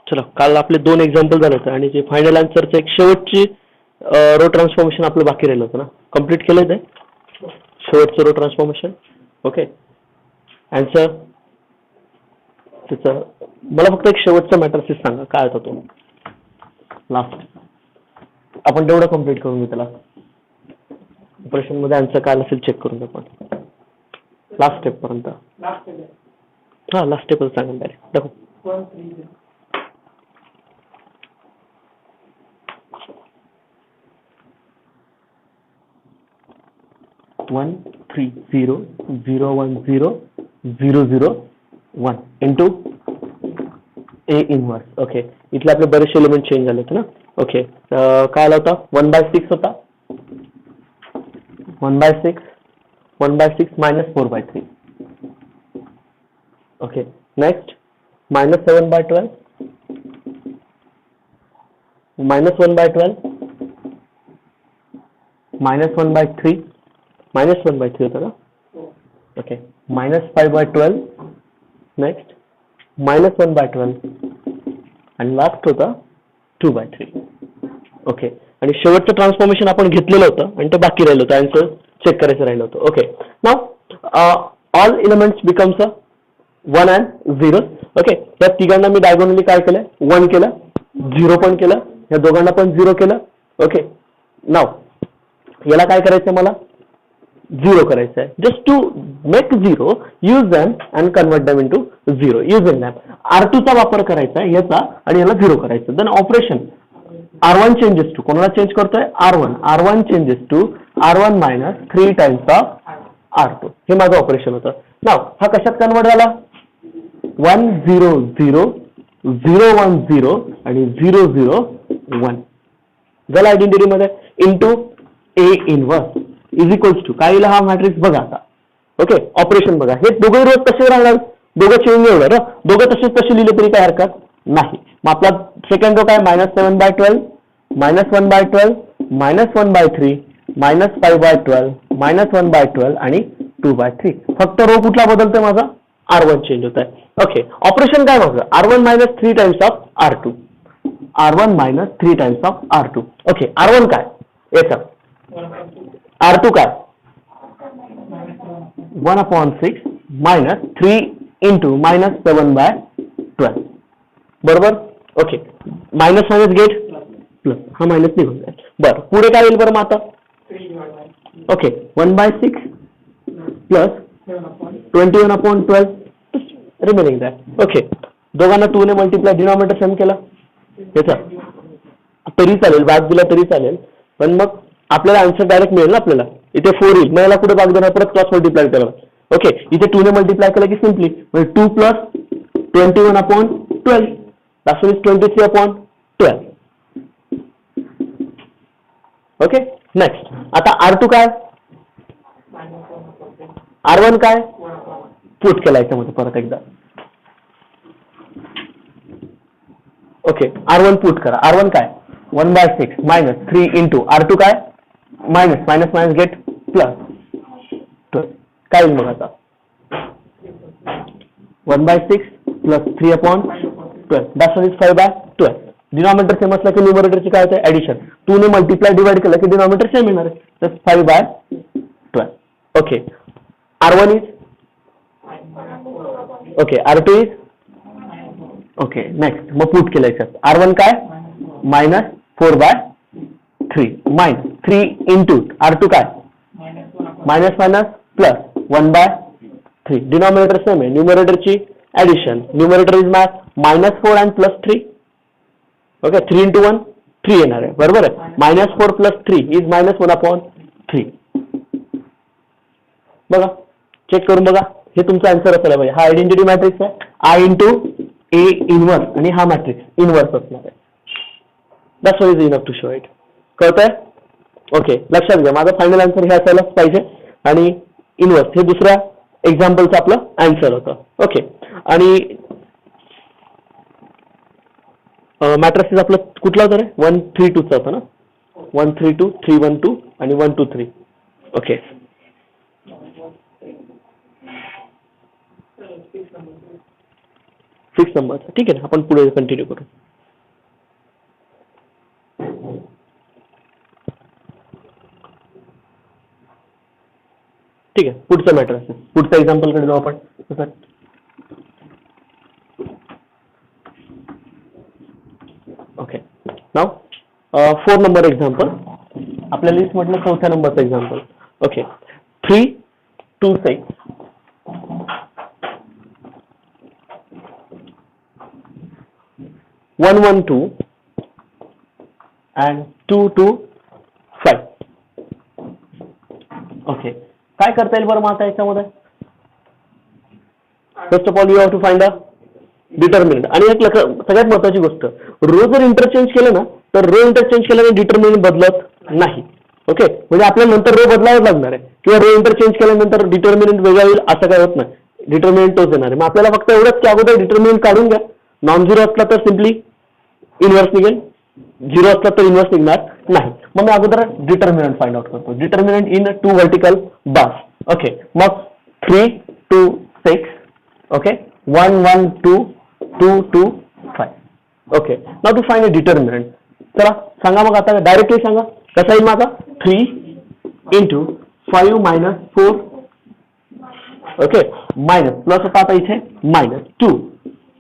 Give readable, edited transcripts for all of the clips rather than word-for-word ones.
चला, काल आपले 2 एक्झाम्पल झाले होते आणि जे फायनल आन्सरचं एक शेवटची रो ट्रान्सफॉर्मेशन आपलं बाकी राहिलं होतं ना, कम्प्लीट केलं ते शेवटचं रो ट्रान्सफॉर्मेशन. ओके, आन्सर त्याचं मला फक्त एक शेवटचा मॅट्रिक्स सांगा काय होता तो लास्ट. आपण तेवढं कम्प्लीट करून घेऊ त्याला. ऑपरेशन मध्ये आन्सर काय असेल चेक करून आपण लास्ट स्टेप पर्यंत. हा, लास्ट स्टेप सांगा डायरेक्ट दाखव. 1 3 0 0 1 0 0 0 1 into A inverse. ओके, इथले आपले बरेचसे एलिमेंट चेंज झाले होते ना. ओके, काय आला होता 1/6 होता. 1/6 1/6 minus 4/3. Okay, next minus 7/12 minus 1/12 minus 1/3 minus 1/3 होता ना. ओके, minus 5/12 नेक्स्ट minus 1/12 आणि लास्ट होता 2/3. ओके, आणि शेवटचं ट्रान्सफॉर्मेशन आपण घेतलेलं होतं आणि ते बाकी राहिलं होतं, आन्सर चेक करायचं राहिलं होतं. Okay, now all elements becomes 1 and 0. Okay, या तिघांना मी डायगोनली काय केलं, 1 केलं, 0 पण केलं, या दोघांना पण 0 केलं. ओके, नाव याला काय करायचं, मला 0 करायचं आहे. Just to make 0 use them and convert them into 0 using them. R2 चा वापर करायचा आहे याचा आणि याला 0 करायचं. Then operation R1 changes to, कोणाला चेंज करतोय, R1 changes to R1 minus 3 times of R2. हे माझं ऑपरेशन होतं. नाव हा कशात कन्वर्ट झाला, 1 0 0 0 1 0 आणि 0 0 1 झाला आयडेंटिटी मध्ये into A inverse is equals to काय येईल हा मॅट्रिक्स बघा आता. ओके, ऑपरेशन बघा, हे दोघे रोज कसे राहणार, दोघं चेंज नाही होणार, दोघं तसे लिहिले तरी काय हरकत नाही. मग आपला सेकंड रो काय -7/12 -1/12 -1/3 -5/12 -1/12 आणि 2/3. फक्त रो कुठला बदलतोय माझा, R1 चेंज होत आहे. ओके, ऑपरेशन काय माझं, R1 minus 3 times of R2. R1 minus 3 times of R2. Okay, R1 काय याचा, R2 काय 1/6 minus 3 into -7/12 बरोबर. Okay, minus minus gate plus, हा मायनस निघून जाईल. बरं, पुढे काय येईल बरं मग आता. Okay, 1/6 plus 21/12 remaining that. Okay, दोघांना 2 ने मल्टिप्लाय, डिनॉमिनेटर सेम केला याचा तरी चालेल, भाग दिला तरी चालेल, पण मग आपल्याला आन्सर डायरेक्ट मिळेल ना. आपल्याला इथे 4 येईल, मग याला कुठे भाग देणार, परत क्रॉस मल्टिप्लाय करा. ओके, इथे 2 ने मल्टिप्लाय केलं की सिम्पली म्हणजे 2 plus 21/12 that is 23/12. Okay, next आता R2 काय, R1 काय पुट केला याच्यामध्ये परत एकदा. ओके, R1 पुट करा. R1 काय 1/6 minus 3 into R2 काय मायनस गेट प्लस 12 काय होईल मग आता 1/6 plus 3/12 that is 5/12. Denominator same असला की न्यूमरेटरची काय होते, ऍडिशन. 2 ने मल्टिप्लाय डिवाइड केलं की डिनॉमिनेटर सेम येणार आहे, तर 5/12. Okay, R1 is okay, R2 is okay. Next मग पुट केलं याच्यात, R1 काय -4/3 मायनस 3 इंटू R2 काय मायनस प्लस 1/3. डिनॉमिनेटर सेम आहे, न्यूमरेटरची addition. Numerator is -4 and +3. Okay, 3 into 1 3 येणार आहे, बरोबर आहे. -4 + 3 इज -1/3. बघा, चेक करून बघा, हे तुमचा आन्सर असायला पाहिजे. हा आयडेंटिटी मॅट्रिक्स आहे, I into A इनवर्स आणि हा मॅट्रिक्स इनवर्स असणार आहे. That's why is enough to show it. कळतंय. ओके, लक्षात घ्या, माझा फायनल आन्सर हे असायलाच पाहिजे आणि इनवर्स हे दुसऱ्या एक्झाम्पलचं आपलं आन्सर होतं. ओके, आणि मॅट्रिक्स आपलं कुठला होता रे, 1 3 2 चा होता ना. 1 3 2 3 1 2 आणि 1 2 3. ओके, फिक्स नंबरचा. ठीक आहे ना, आपण पुढे कंटिन्यू करू. ठीक आहे, पुढचं मॅटर असेल. पुढच्या एक्झाम्पलकडे जाऊ आपण. ओके, नाव 4 नंबर एक्झाम्पल. आपल्या लिस्ट म्हटलं 4थ्या नंबरचं एक्झाम्पल. ओके, 3, 2, 6. 1, 1, 2 and 2, 2, 5. ओके, काय करता येईल बरं मग आता याच्यामध्ये? First of all you have to find a determinant. आणि एक सगळ्यात महत्वाची गोष्ट, रो जर इंटरचेंज केलं ना तर रो इंटरचेंज केल्याने डिटर्मिनंट बदलत नाही. ओके, म्हणजे आपल्याला नंतर रो बदलावं लागणार आहे, किंवा रो इंटरचेंज केल्यानंतर डिटर्मिनंट वेगळा येईल असं काय होत नाही. डिटर्मिनंट तोच येणार आहे. मग आपल्याला फक्त एवढंच की अगोदर डिटर्मिनंट काढून घ्या. नॉन झिरो असला तर सिम्पली इनव्हर्स निघेल, झिरो असला तर इनव्हर्स निघणार नाही. मग मी अगोदर डिटर्मिनंट फाइंड आउट करतो. Determinant in 2 vertical bars. Okay, मग 3, 2, 6. Okay, 1, 1, 2, 2, 2, 5. Okay, now to find a determinant. चला सांगा मग आता, डायरेक्टली सांगा कसा येईल माझा. 3 into 5 minus 4. Okay, minus plus होता आता इथे minus 2.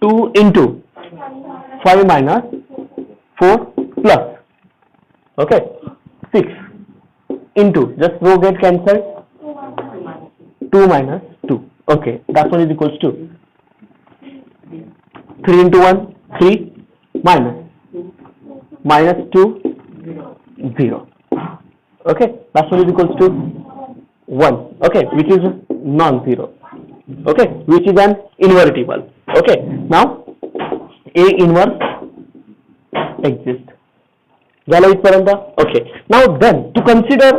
2 into 5 minus 4 plus. Okay, 6 into, just row get cancelled, 2 minus 2. Okay, that one is equals to 3 into 1, 3 minus 2, 0. Okay, that one is equals to 1. Okay, which is non-zero. Okay, which is an invertible. Okay, now A inverse exists. झालं इथपर्यंत. Okay, now then to consider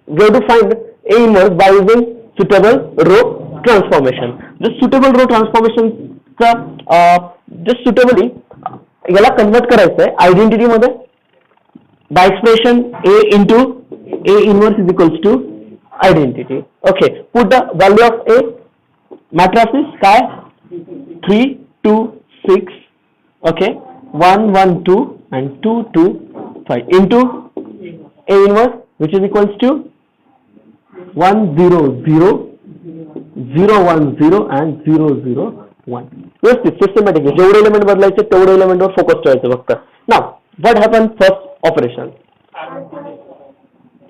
we have to find A inverse by using suitable row transformation. Just suitable row transformation चा just suitably याला convert करायचं आहे identity मध्ये. By expression A into A inverse is equals to identity. Okay, put the value of A. Matrices काय 3, 2, 6. Okay, 1, 1, 2 and 2, 2, 5 into A inverse, which is equals to 1, 0, 0, 0, 1, 0 and 0, 0, 1. व्यवस्थित systematically जेवढे element बदलायचे तेवढे एलिमेंटवर focus ठेवायचं फक्त. Now what happen first operation?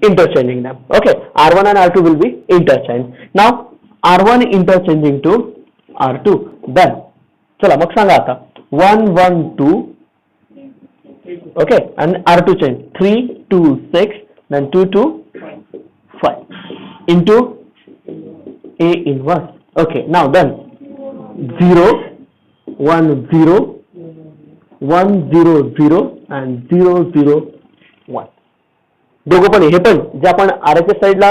Interchanging them. Okay, R1 and R2 will be interchanged. Now R1 interchanging to R2. Then चला मग सांगा आता 1, 1, 2. Okay, and R2 change 3, 2, 6 then 2, 2, 5 into A inverse. Okay, now then 0, 1, 0, 1, 0, 0 and 0, 0, 1. दोघं पण हे पण जे आपण आरच्या साईडला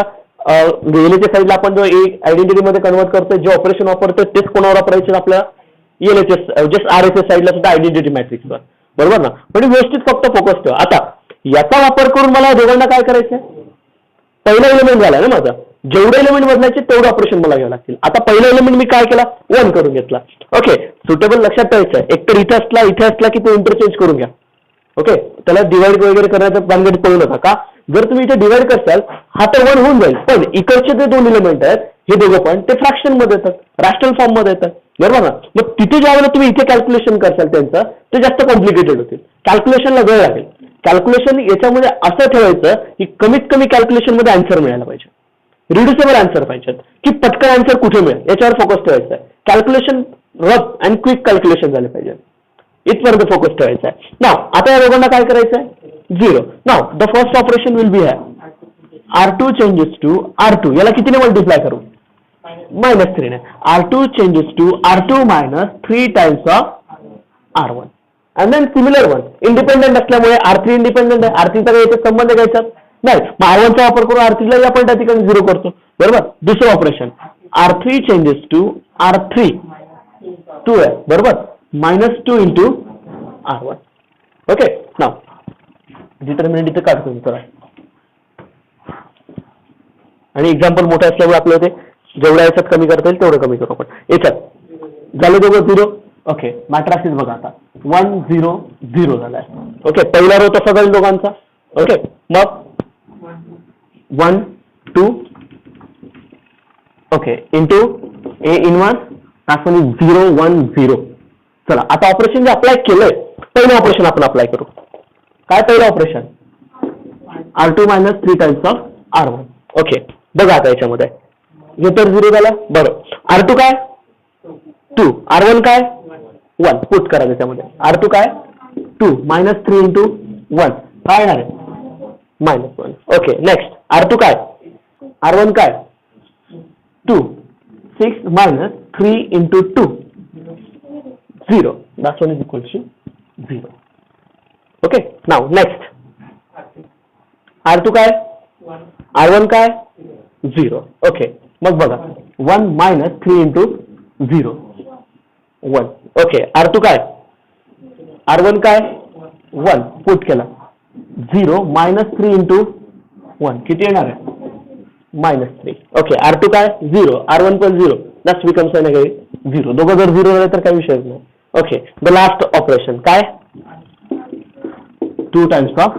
एलएच्या साईडला आपण जो आयडेंटिटी मध्ये कन्वर्ट करतोय, जे ऑपरेशन वापरतोय तेच कोणावर वापरायचे आपल्या एलएचएस जस्ट आरएच्या साईडला सुद्धा आयडेंटिटी मॅट्रिक्सवर. बरोबर ना? म्हणजे व्यवस्थित फक्त फोकस ठेवा. आता याचा वापर करून मला दोघांना काय करायचंय? पहिला एलिमेंट झाला ना माझा, जेवढे एलिमेंट बदलायचे तेवढं ऑपरेशन मला घ्यावं लागतील. आता पहिला एलिमेंट मी काय केला 1 करून घेतला. ओके, सुटेबल लक्षात ठेवायचं आहे. एकतर इथे असला की तो इंटरचेंज करून घ्या. ओके, त्याला डिवाइड वगैरे करण्याचं भानगडीत पडू नका. का जर तुम्ही इथे डिवाइड करताल हा तर 1 होऊन जाईल, पण इकडचे जे 2 एलिमेंट आहेत हे दोघं पण ते फ्रॅक्शन मध्ये येतात, रॅशनल फॉर्म मध्ये येतात. बरोबर ना? मग तिथे ज्या वेळेला तुम्ही इथे कॅल्क्युलेशन करताल त्यांचं ते जास्त कॉम्प्लिकेटेड होतील. कॅल्क्युलेशनला वेळ लागेल. कॅल्क्युलेशन याच्यामध्ये असं ठेवायचं की कमीत कमी कॅल्क्युलेशन मध्ये आन्सर मिळायला पाहिजे, रिड्युसेबल आन्सर पाहिजेत, की पटकन आन्सर कुठे मिळेल याच्यावर फोकस ठेवायचा आहे. Calculation rough and quick calculation झाले पाहिजे, इथपर्यंत फोकस ठेवायचा आहे. नाव आता या दोघांना काय करायचं आहे? 0. Now the first operation will be R2 changes to R2. याला कितीने मल्टिप्लाय करू? -3 ने. R2 changes to R2 minus 3 times of R1. And then similar one, independent असल्यामुळे R3 इंडिपेंडेंट आहे, R3 चा काही याच्यात संबंध घ्यायचा नाही. मग R1 चा वापर करून R3 ला आपण त्या ठिकाणी 0 करतो. बरोबर. दुसरं operation R3 changes to R3 2 आहे. बरोबर. -2 into R1. ओके, नाव डिटर्मिनंट इथे काढतो करा. आणि एक्झाम्पल मोठं असल्यामुळे आपल्याला ते जेवढ्या याच्यात कमी करता येईल तेवढं कमी करू आपण. याच्यात झालं दोघं 0. ओके, मॅट्रासिस बघा आता 1 0 0 झालाय. ओके, पहिला रो तसा जाईल दोघांचा. ओके, मग 1 2 ओके इंटू ए इनवर्स दाखवली 0 1 0. चला आता ऑपरेशन जे अप्लाय केलंय पहिलं ऑपरेशन आपण अप्लाय करू. काय पहिलं operation? R2 minus 3 times of R1. Okay, बघा आता याच्यामध्ये हे तर 0 झालं. बरं, R2 काय 2, R1 काय 1. पुट करा त्याच्यामध्ये. R2 काय 2 मायनस 3 इंटू 1 काय येणार आहे -1. ओके, नेक्स्ट R2 काय R1 काय 2 6 minus 3 into 2 0. That's one is equal to 0. Okay, now next R2 काय R1 काय 0. Okay, मग बघा 1 minus 3 into 0 1. Okay, R2 काय R1 काय 1 पुट केला 0 minus 3 into 1 किती येणार आहे -3. ओके, R2 काय 0 R1 पण 0. That's becomes again 0. दोघं जर 0 झाले तर काही विषयच नाही. ओके, द लास्ट ऑपरेशन काय 2 टाइम्स ऑफ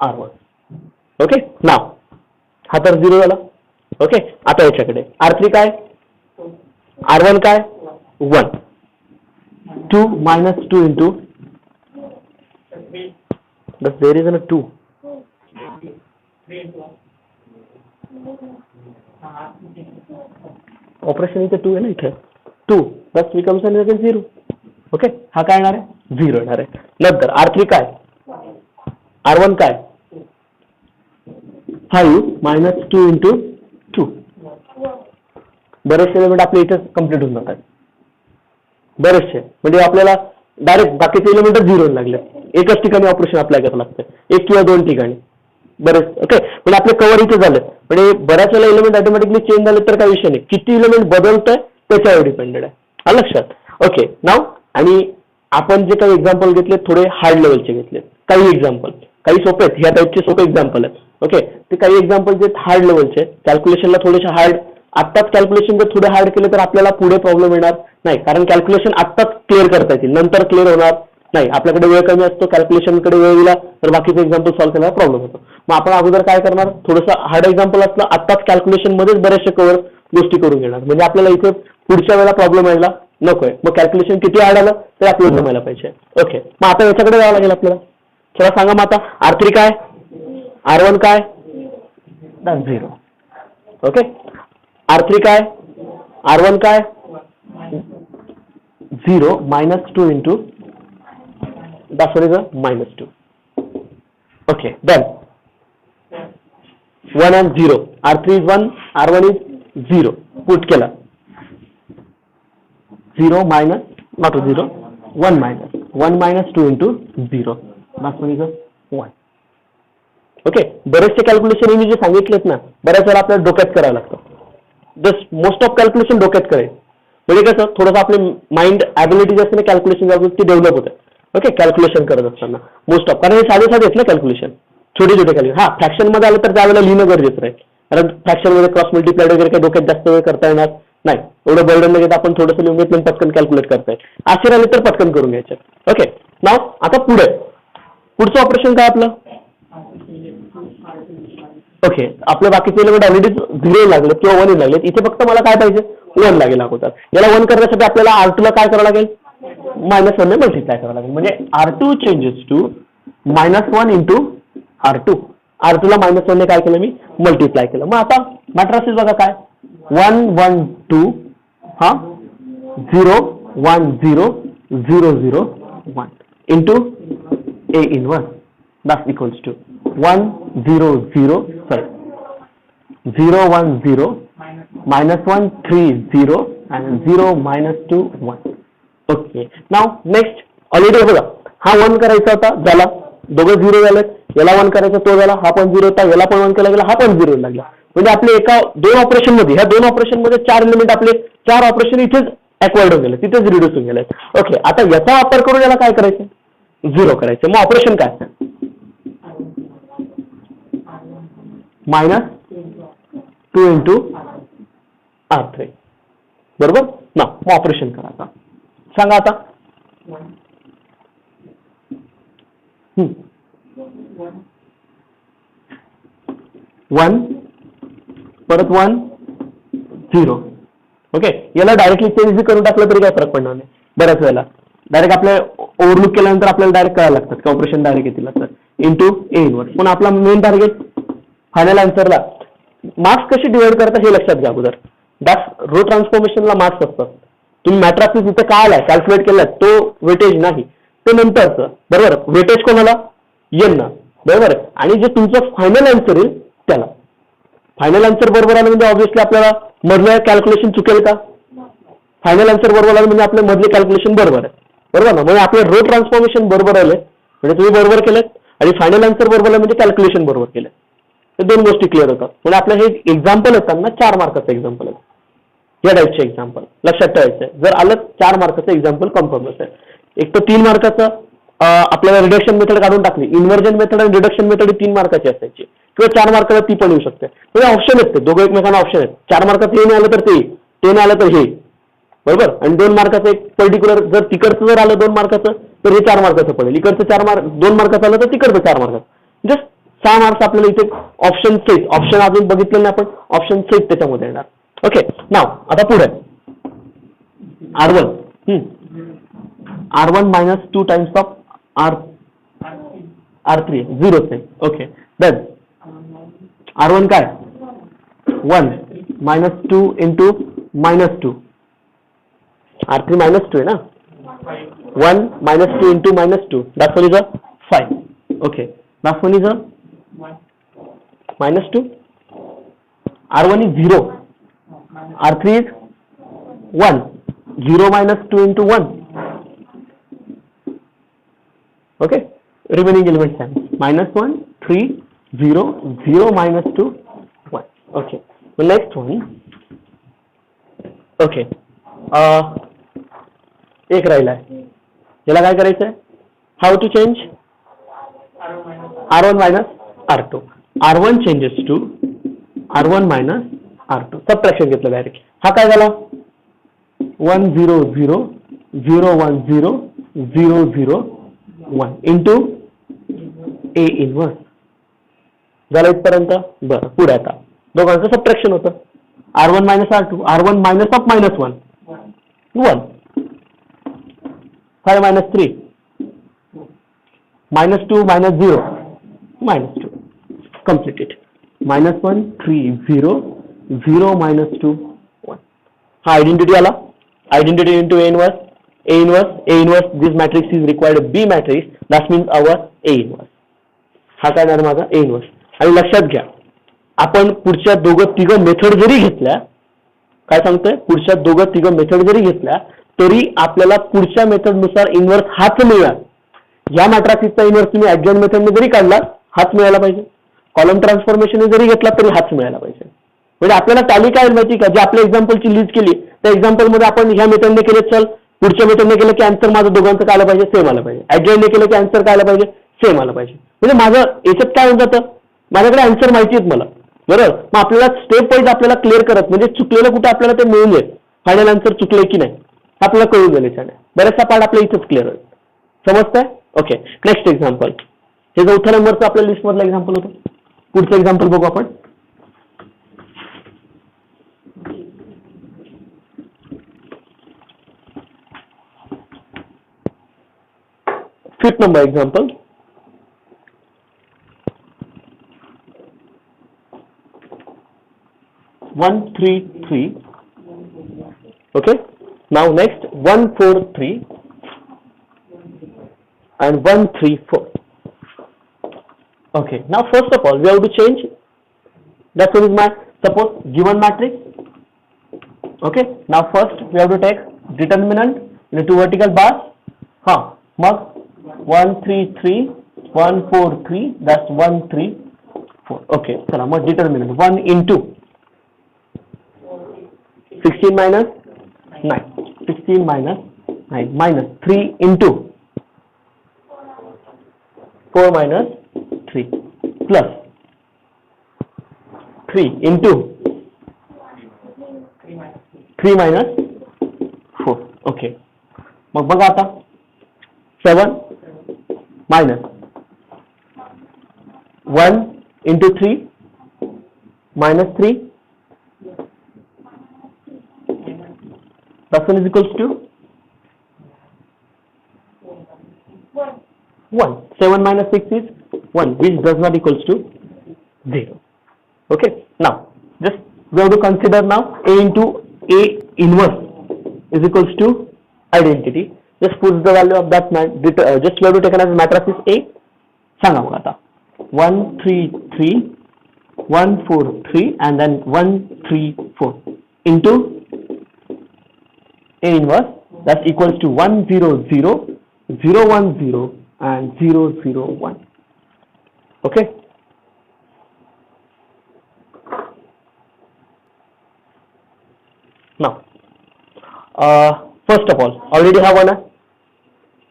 R1. ओके, नाव हा तर 0 झाला. ओके, आता याच्याकडे R3 काय R1 काय 1 2 minus 2 into but there is a 2. Operation इथे 2 आहे ना, इथे 2 दॅट्स बिकम्स अगेन 0. ओके, हा काय येणार आहे 0 येणार आहे. नंतर R3 काय R1 काय 5 minus 2 into 2. बरेचसे एलिमेंट आपले इथे कम्प्लीट होऊन जातात. बरेचसे म्हणजे आपल्याला डायरेक्ट बाकीचे एलिमेंट 0 लागले. एकच ठिकाणी ऑपरेशन अप्लाय करावं लागतं, 1 किंवा 2 ठिकाणी बरेच. ओके, म्हणजे आपले कव्हर इथे झाले. म्हणजे बऱ्याच वेळेला एलिमेंट ऑटोमॅटिकली चेंज झाले तर काही विषय नाही, किती एलिमेंट बदलतोय त्याच्यावर डिपेंडेड आहे. हा लक्षात. ओके, नाव आणि आपण जे काही एक्झाम्पल घेतले थोडे हार्ड लेवलचे घेतले. काही एक्झाम्पल काही सोपे आहेत, ह्या टाईपचे सोपे एक्झाम्पल आहेत. ओके, ते काही एक्झाम्पल जे हार्ड लेवलचे कॅल्क्युलेशनला थोडेसे हार्ड. आत्ताच कॅल्क्युलेशन जर थोडे हार्ड केले तर आपल्याला पुढे प्रॉब्लेम येणार नाही, कारण कॅल्क्युलेशन आत्ताच क्लिअर करता येतील, नंतर क्लिअर होणार नाही. आपल्याकडे वेळ कमी असतो, कॅल्क्युलेशनकडे वेळ दिला तर बाकीचे एक्झाम्पल सॉल्व्ह करायला प्रॉब्लेम होतो. मग आपण अगोदर काय करणार, थोडंसं हार्ड एक्झाम्पल असलं आत्ताच कॅल्क्युलेशन मध्येच बरेचसे कव्हर गोष्टी करून घेणार, म्हणजे आपल्याला इथे पुढच्या वेळेला प्रॉब्लेम यायला नकोय. मग कॅल्क्युलेशन किती हार्ड आलं तर आपल्याला जमायला पाहिजे. ओके, मग आता याच्याकडे जावं लागेल आपल्याला. चला सांगा मग आता R3 काय R1 काय 0. ओके, R3 काय R1 काय 0 minus 2 into that's what is a -2. Okay, done. 1 and 0. R3 is 1, R1 is 0. Put केला 0 minus not 0 1 minus 2 into 0. That's what is a 1. Okay, बरेचसे कॅल्क्युलेशन मी जे सांगितलेत ना बऱ्याच वेळा आपल्याला डोक्यात करावं लागतं. जस्ट मोस्ट ऑफ कॅल्क्युलेशन डोक्यात करायचं, म्हणजे कसं थोडंसं आपले माइंड ॲबिलिटी जे असते ना कॅल्क्युलेशन ती डेव्हलप होते. ओके, कॅल्क्युलेशन करत असताना मोस्ट ऑफ, कारण हे साधे साधे आहेत ना कॅल्क्युलेशन, छोटे छोटे कॅल्क्युलेशन. हा फ्रॅक्शन मध्ये आलं तर त्यावेळेला लिहिणं गरजेचं आहे, कारण फ्रॅक्शन मध्ये क्रॉस मल्टिप्लाइड वगैरे काही डोक्यात जास्त वेळ करता येणार नाही. एवढं बर्डन घेत आपण थोडंसं लिहून घेतलं पटकन कॅल्क्युलेट करताय. आश्चर्य आले तर पटकन करून घ्यायचं. ओके, नाव आता पुढचं ऑपरेशन काय आपलं. ओके, आपल्या बाकीचे एलिमेंट ऑलरेडी 0 लागले किंवा 1 लागले, इथे फक्त मला काय पाहिजे 1 लागेल अगोदर. याला 1 करण्यासाठी आपल्याला R2 ला काय करावं लागेल -1 ने मल्टिप्लाय करावं लागेल, म्हणजे R2 changes to -1 into R2. R2 ला -1 ने काय केलं मी मल्टिप्लाय केलं. मग आता मॅट्रासिस बघा काय 1 1 2 हा 0 1 0 0 0 1 into A inverse that's equals to 1 0 0 sorry 0 1 0 -1 3 0 and 0 -2 1. Okay, now next already बघा हा 1 करायचा होता झाला, दोघं 0 झालेत. याला 1 करायचा तो झाला, हा पण 0 होता, याला पण 1 केला गेला, हा पण 0 लागला. म्हणजे आपले एका 2 ऑपरेशन मध्ये ह्या 2 ऑपरेशन मध्ये 4 एलिमेंट आपले 4 ऑपरेशन इथेच ॲक्वायर्ड होऊन गेले, तिथेच रिड्यूस होऊन गेले. ओके, आता याचा वापर करून याला काय करायचं 0 करायचं. मग ऑपरेशन काय -2 into R3 बरोबर ना. मग ऑपरेशन करा. आता सांगा आता वन परत 1 0. ओके, याला डायरेक्टली चेंज बी करून टाकलं तरी काही फरक पडणार नाही. बऱ्याच वेळेला डायरेक्ट आपल्या ओव्हरलुक केल्यानंतर आपल्याला डायरेक्ट कळायला लागतात की ऑपरेशन डायरेक्ट येतील तर इंटू ए इनवर्स. पण आपला मेन टार्गेट फायनल आन्सरला मार्क्स कशी डिवाइड करतात हे लक्षात घ्या अगोदर. रो ट्रान्सफॉर्मेशनला मार्क्स असतात. तुम्ही मॅट्रिक्स इथे काय आलाय कॅल्क्युलेट केलाय तो वेटेज नाही, ते नंतरचं. बरोबर, वेटेज कोणाला? एन ना. बरोबर आहे. आणि जे तुमचं फायनल आन्सर येईल त्याला. फायनल आन्सर बरोबर आलं म्हणजे ऑब्व्हियसली आपल्याला मधलं कॅल्क्युलेशन चुकेल का? फायनल आन्सर बरोबर आलं म्हणजे आपले मधले कॅल्क्युलेशन बरोबर आहे. बरोबर ना. म्हणजे आपलं रो ट्रान्सफॉर्मेशन बरोबर आले म्हणजे तुम्ही बरोबर केलेत, आणि फायनल आन्सर बरोबर आलं म्हणजे कॅल्क्युलेशन बरोबर केलं. ते दोन गोष्टी क्लिअर होतात. म्हणजे आपलं हे एक्झाम्पल येतात ना 4 मार्काचं एक्झाम्पल आहे. या टाईपचे एक्झाम्पल लक्षात ठेवायचं आहे. जर आलं 4 मार्काचं एक्झाम्पल कन्फर्म असेल. एक तर 3 मार्काचं आपल्याला रिडक्शन मेथड काढून टाकली. इन्व्हर्जन मेथड आणि रिडक्शन मेथड 3 मार्काची असायची, किंवा 4 मार्काला ती पण येऊ शकते. म्हणजे ऑप्शन आहेत, ते दोघं एकमेकांना ऑप्शन आहेत. 4 मार्काचं हे नाही आलं तर ते नाही आलं तर हे. बरोबर. आणि 2 मार्काचं एक पर्टिक्युलर जर तिकडचं जर आलं 2 मार्काचं तर हे 4 मार्काचं पडेल. इकडचं 2 मार्काचं आलं तर तिकडचं 4 मार्काचं. जस्ट 6 मार्क्स आपल्याला इथे ऑप्शन सेट. ऑप्शन अजून बघितलं नाही आपण, ऑप्शन सेट त्याच्यामध्ये येणार. ओके, नाव आता पुढे R1 minus 2 times of R3 0 say. Okay done. R1 काय? 1 minus 2 into minus 2. R3 minus 2 आहे ना. 1 minus 2 into minus 2. That one is a 5. Okay. That one is a minus 2. R1 is 0. R3 is 1. 0 minus 2 into 1. Okay. Remaining elements are minus 1, 3, 0, 0 minus 2, 1. Okay. The next one. Okay. एक राहिला आहे. याला काय करायचं आहे? How to change? R1 minus R2. R1 changes to R1 minus R2. Subtraction घेतलं direct. हा काय झाला? 1 0 0 0 1 0 0 0 1 into A इनवर्स. झालं इथपर्यंत? बरं, पुढे आता दोघांचं सबट्रॅक्शन होतं. R1 minus R2. R1 minus of minus 1 1. 5 minus 3 minus 2 minus 0 minus 2. Completed. Minus 1 3 0 0 minus 2 1. हा आयडेंटिटी आला. Identity into A inverse. A inverse. A inverse. This matrix is required B matrix. That means our A inverse. हा काय झाला माझा A inverse. आणि लक्षात घ्या, आपण पुढच्या दोघं तिघं मेथड जरी घेतल्या, काय सांगतोय, पुढच्या दोघं तिघं मेथड जरी घेतल्या तरी आपल्याला पुढच्या मेथड नुसार इनवर्स हाच मिळणार. या मॅट्रिक्सचा इनवर्स तुम्ही ऍडजॉइंट मेथडने जरी काढला हाच मिळायला पाहिजे. कॉलम ट्रान्सफॉर्मेशन जरी घेतला तरी हाच मिळायला पाहिजे. म्हणजे आपल्याला टॅली काय माहिती का, जे आपल्या एक्झाम्पलची लिस्ट केली त्या एक्झाम्पल मध्ये आपण ह्या मेथडने केले, चल पुढच्या मेथडने केलं की आन्सर माझं दोघांचं काय आलं पाहिजे, सेम आलं पाहिजे. ऍडजॉइंटने केलं की आन्सर काय आलं पाहिजे, सेम आलं पाहिजे. म्हणजे माझं याच्यात काय होऊन जातं, माझ्याकडे आन्सर माहिती आहेत मला. बरोबर. मग आपल्याला स्टेप वाईज आपल्याला क्लिअर करत, म्हणजे चुकलेलं कुठे आपल्याला ते मिळून जाईल. फायनल आन्सर चुकले की नाही आपल्याला कळून जाईल. याच्याने बरेचसा पार्ट आपल्या इथेच क्लिअर होईल. समजतंय? ओके. Next example. हे 4थ्या नंबरचं आपल्या लिस्ट मधलं एक्झाम्पल होतं. पुढचं एक्झाम्पल बघू आपण. Fifth number example. One 3 3. Okay. Now next 1 4 3 and 1 3 4. Okay. Now first of all we have to change. That one is my suppose given matrix. Okay. Now first we have to take determinant into vertical bars. Mark 1 3 3 1 4 3. That's 1 3 4. Okay. चला मग determinant 1 into 16 minus 9. 16 minus 9 minus 3 into 4 minus 3 plus 3 into 3 minus 4. Okay. मग बघा आता 7 minus 1 into 3 minus 3. That one is equals to 1. 7 minus 6 is 1, which does not equals to 0. Okay. Now, just we have to consider now A into A inverse is equals to identity. Just put the value of that just we have to take as matrices A. सांगा मग आता 1 3 3 1 4 3 and then 1 3 4 into A inverse, that's equals to 1 0 0 0 1 0 and 0 0 1. Okay. Now, first of all, already have one.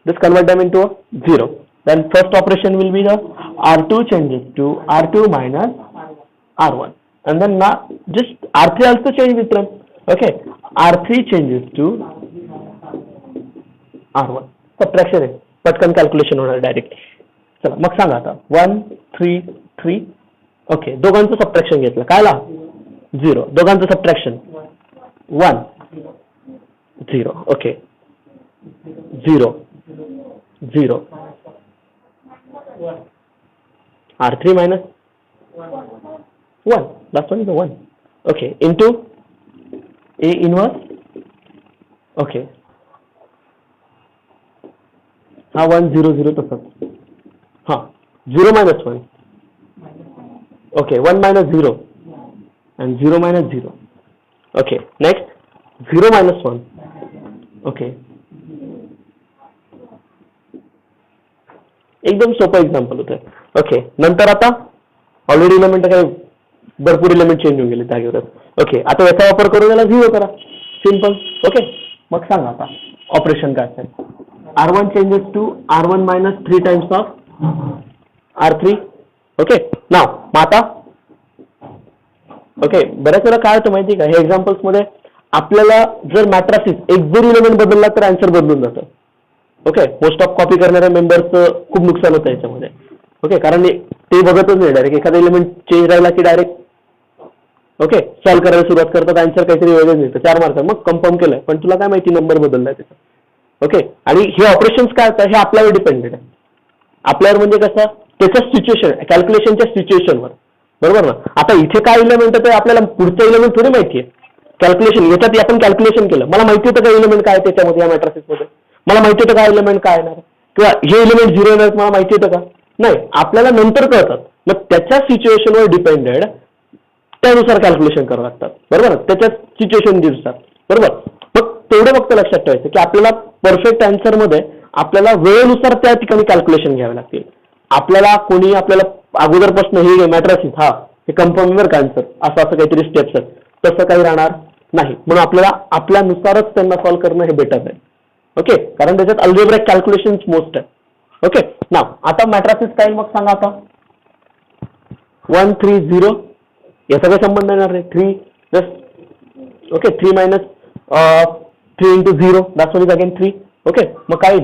Just convert them into a 0. Then first operation will be the R2 changes to R2 minus R1, and then now just R3 also change with them. Okay, R3 changes to R1. Subtraction आहे, पटकन calculation होणार direct. चला मग सांगा आता 1 3 3. Okay, दोघांचं subtraction घेतलं, काय ला 0, दोघांचं subtraction 1 0. Okay, 0 0 R3 minus 1, last one is a 1. Okay, into A inverse. Okay, हा 1 0 0 तसंच. हा 0 minus 1. Okay, 1 minus 0 and 0 minus 0. Okay, next 0 minus 1. Okay, एकदम सोपं एक्झाम्पल होतं. ओके, नंतर आता ऑलरेडी एलिमेंट काय भरपूर एलिमेंट चेंज होऊन गेले जागेवरच. ओके, आता याचा वापर करून याला 0 करा, सिंपल. ओके, मग सांगा आता ऑपरेशन काय असेल. R1 changes to R1 minus 3 times of R3. Okay, नाव आता ओके, बऱ्याच वेळा काय होतं माहिती का, हे एक्झाम्पल्स मध्ये आपल्याला जर मॅट्रिसेस एक जरी एलिमेंट बदलला तर आन्सर बदलून जातं. ओके, मोस्ट ऑफ कॉपी करणाऱ्या मेंबर्सचं खूप नुकसान होतं याच्यामध्ये. ओके, कारण ते बघतच नाही डायरेक्ट, एखादा एलिमेंट चेंज राहिला की डायरेक्ट ओके सॉल्व्ह करायला सुरुवात करतात, आन्सर काहीतरी वेगळंच मिळतं 4 मार्क. मग कन्फर्म केलंय पण तुला काय माहिती नंबर बदललाय त्याचा. ओके, आणि हे ऑपरेशन्स काय असतात हे आपल्यावर डिपेंडेड आहे. आपल्यावर म्हणजे कसं, त्याच्या सिच्युएशन, कॅल्क्युलेशनच्या सिच्युएशनवर, बरोबर ना. आता इथे काय एलिमेंट आहे आपल्याला पुढचं एलिमेंट थोडी माहिती आहे. कॅल्क्युलेशन याच्यात आपण कॅल्क्युलेशन केलं, मला माहिती होतं का एलिमेंट काय त्याच्यामध्ये, या मॅट्रिसेसमध्ये मला माहिती होतं का एलिमेंट काय येणार किंवा हे एलिमेंट 0 येणार, मला माहिती होतं का नाही, आपल्याला नंतर कळतात. मग त्याच्या सिच्युएशनवर डिपेंडेड त्यानुसार कॅल्क्युलेशन करावं लागतात, बरोबर. त्याच्या सिच्युएशन दिसतात, बरोबर. मग तेवढं फक्त लक्षात ठेवायचं की आपल्याला परफेक्ट आन्सर मध्ये आपल्याला वेळेनुसार त्या ठिकाणी कॅल्क्युलेशन घ्यावे लागतील. आपल्याला कोणी आपल्याला अगोदरपासून हे मॅट्रिसेस हा हे कन्फर्म का आन्सर असं काहीतरी स्टेप्स आहेत, तसं काही राहणार नाही. म्हणून आपल्याला आपल्यानुसारच त्यांना सॉल्व्ह करणं हे बेटर आहे. ओके, कारण त्याच्यात अल्जेब्रिक कॅल्क्युलेशन मोस्ट आहे. ओके, नाव आता मॅट्रिसेस काय मग सांगा आता 1 3 0 याचा काही संबंध येणार नाही. 3 just okay, 3 minus 3 into 0 that's one is again 3. Okay, मग काय